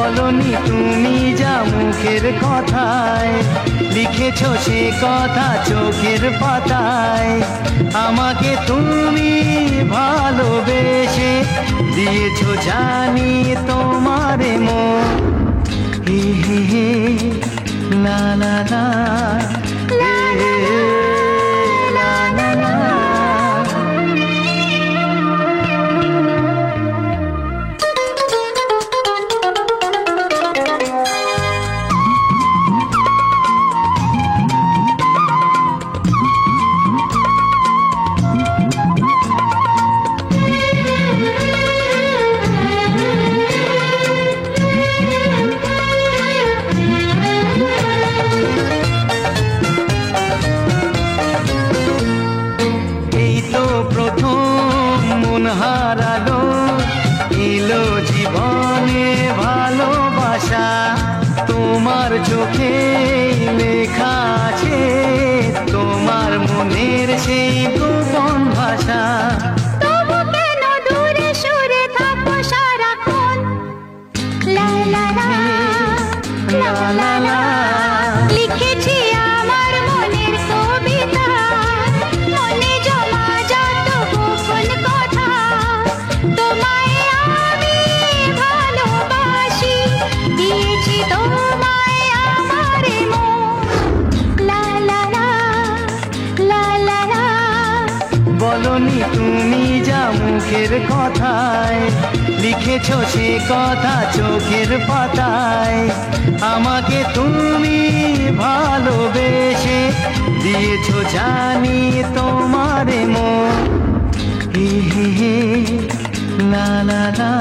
বলনি তুমি যা মুখের কথায়, লিখেছো সে কথা চোখের পাতায়। আমাকে তুমি ভালোবেসে দিয়েছো জানি তোমার মন। হে হে হে লা লা লা, হে হে হে লা লা লা। হারালো এলো জীবনে ভালোবাসা, তোমার চোখে লেখা আছে তোমার মনের সেই গোপন ভাষা। তবু কেন দূরে সরে থাকো সারাক্ষণ, লা লা লা লা লা লা। লিখেছি আমার মনের কবিতা, মনে জমা যত গোপন কথা। তোমায় আমি ভালোবাসি, দিয়েছি তোমায় আমার মন। লা লা লা লা লা লা। বলনি তুমি যা মুখের কথায়, লিখেছো সে কথা চোখের পাতায়। আমাকে তুমি ভালোবেসে দিয়েছো জানি তোমার মন। হে হে হে লা লা লা।